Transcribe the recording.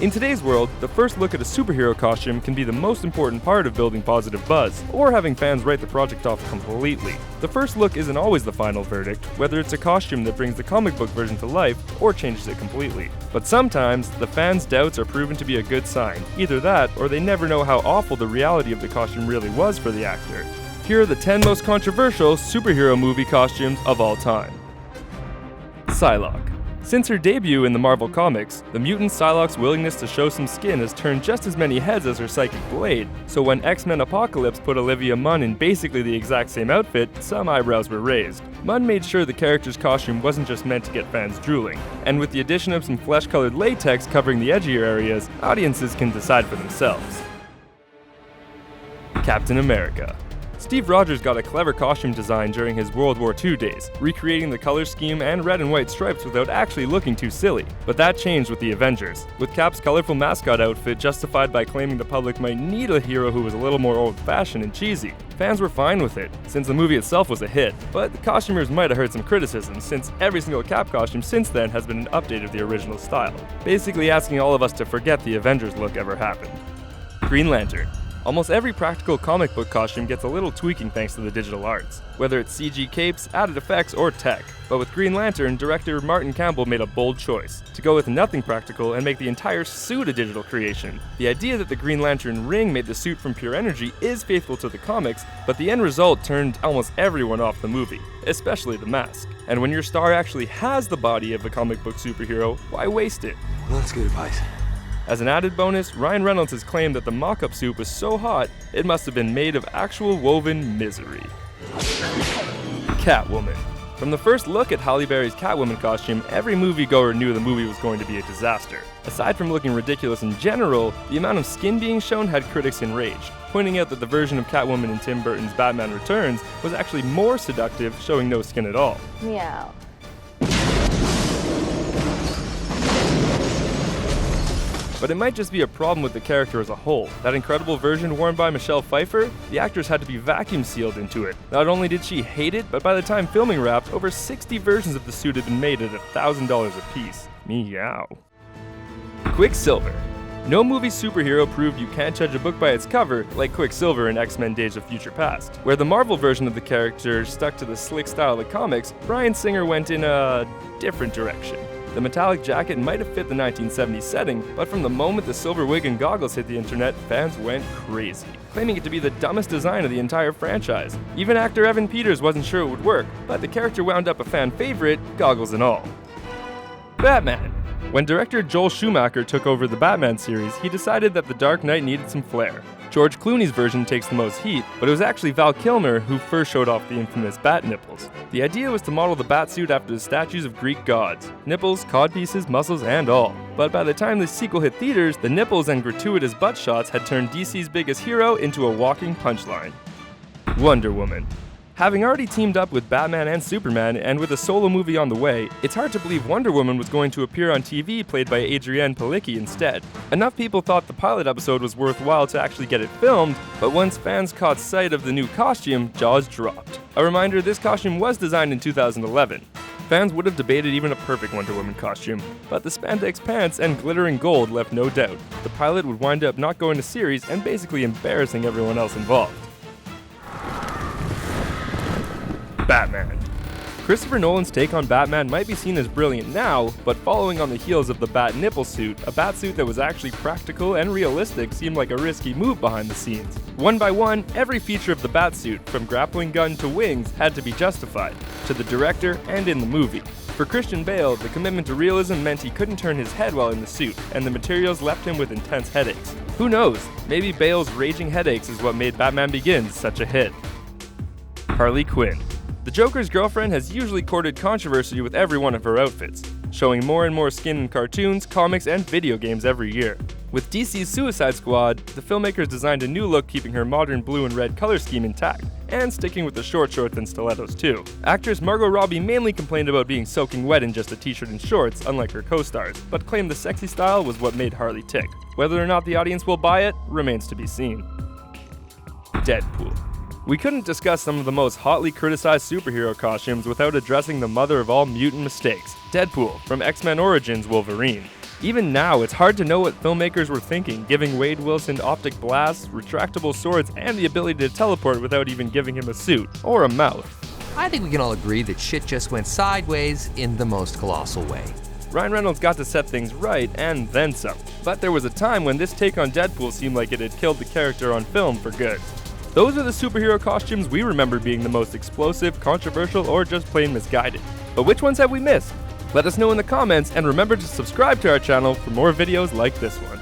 In today's world, the first look at a superhero costume can be the most important part of building positive buzz, or having fans write the project off completely. The first look isn't always the final verdict, whether it's a costume that brings the comic book version to life or changes it completely. But sometimes, the fans' doubts are proven to be a good sign. Either that, or they never know how awful the reality of the costume really was for the actor. Here are the 10 most controversial superhero movie costumes of all time. Psylocke. Since her debut in the Marvel Comics, the mutant Psylocke's willingness to show some skin has turned just as many heads as her psychic blade, so when X-Men Apocalypse put Olivia Munn in basically the exact same outfit, some eyebrows were raised. Munn made sure the character's costume wasn't just meant to get fans drooling, and with the addition of some flesh-colored latex covering the edgier areas, audiences can decide for themselves. Captain America. Steve Rogers got a clever costume design during his World War II days, recreating the color scheme and red and white stripes without actually looking too silly. But that changed with the Avengers, with Cap's colorful mascot outfit justified by claiming the public might need a hero who was a little more old-fashioned and cheesy. Fans were fine with it, since the movie itself was a hit, but the costumers might have heard some criticism, since every single Cap costume since then has been an update of the original style, basically asking all of us to forget the Avengers look ever happened. Green Lantern. Almost every practical comic book costume gets a little tweaking thanks to the digital arts, whether it's CG capes, added effects, or tech. But with Green Lantern, director Martin Campbell made a bold choice, to go with nothing practical and make the entire suit a digital creation. The idea that the Green Lantern ring made the suit from pure energy is faithful to the comics, but the end result turned almost everyone off the movie, especially the mask. And when your star actually has the body of a comic book superhero, why waste it? Well, that's good advice. As an added bonus, Ryan Reynolds has claimed that the mock-up suit was so hot, it must have been made of actual woven misery. Catwoman. From the first look at Halle Berry's Catwoman costume, every moviegoer knew the movie was going to be a disaster. Aside from looking ridiculous in general, the amount of skin being shown had critics enraged, pointing out that the version of Catwoman in Tim Burton's Batman Returns was actually more seductive, showing no skin at all. Meow. But it might just be a problem with the character as a whole. That incredible version worn by Michelle Pfeiffer, the actress had to be vacuum sealed into it. Not only did she hate it, but by the time filming wrapped, over 60 versions of the suit had been made at $1,000 a piece. Meow. Quicksilver. No movie superhero proved you can't judge a book by its cover like Quicksilver in X-Men Days of Future Past. Where the Marvel version of the character stuck to the slick style of the comics, Bryan Singer went in a different direction. The metallic jacket might have fit the 1970s setting, but from the moment the silver wig and goggles hit the internet, fans went crazy, claiming it to be the dumbest design of the entire franchise. Even actor Evan Peters wasn't sure it would work, but the character wound up a fan favorite, goggles and all. Batman. When director Joel Schumacher took over the Batman series, he decided that The Dark Knight needed some flair. George Clooney's version takes the most heat, but it was actually Val Kilmer who first showed off the infamous bat nipples. The idea was to model the bat suit after the statues of Greek gods. Nipples, codpieces, muscles, and all. But by the time the sequel hit theaters, the nipples and gratuitous butt shots had turned DC's biggest hero into a walking punchline. Wonder Woman. Having already teamed up with Batman and Superman, and with a solo movie on the way, it's hard to believe Wonder Woman was going to appear on TV played by Adrienne Palicki instead. Enough people thought the pilot episode was worthwhile to actually get it filmed, but once fans caught sight of the new costume, jaws dropped. A reminder, this costume was designed in 2011. Fans would have debated even a perfect Wonder Woman costume, but the spandex pants and glittering gold left no doubt. The pilot would wind up not going to series and basically embarrassing everyone else involved. Batman. Christopher Nolan's take on Batman might be seen as brilliant now, but following on the heels of the bat nipple suit, a bat suit that was actually practical and realistic seemed like a risky move behind the scenes. One by one, every feature of the bat suit, from grappling gun to wings, had to be justified, to the director and in the movie. For Christian Bale, the commitment to realism meant he couldn't turn his head while in the suit, and the materials left him with intense headaches. Who knows, maybe Bale's raging headaches is what made Batman Begins such a hit. Harley Quinn. The Joker's girlfriend has usually courted controversy with every one of her outfits, showing more and more skin in cartoons, comics, and video games every year. With DC's Suicide Squad, the filmmakers designed a new look keeping her modern blue and red color scheme intact, and sticking with the short shorts and stilettos too. Actress Margot Robbie mainly complained about being soaking wet in just a t-shirt and shorts, unlike her co-stars, but claimed the sexy style was what made Harley tick. Whether or not the audience will buy it, remains to be seen. Deadpool. We couldn't discuss some of the most hotly criticized superhero costumes without addressing the mother of all mutant mistakes, Deadpool from X-Men Origins Wolverine. Even now, it's hard to know what filmmakers were thinking, giving Wade Wilson optic blasts, retractable swords, and the ability to teleport without even giving him a suit, or a mouth. I think we can all agree that shit just went sideways in the most colossal way. Ryan Reynolds got to set things right, and then some. But there was a time when this take on Deadpool seemed like it had killed the character on film for good. Those are the superhero costumes we remember being the most explosive, controversial, or just plain misguided. But which ones have we missed? Let us know in the comments, and remember to subscribe to our channel for more videos like this one.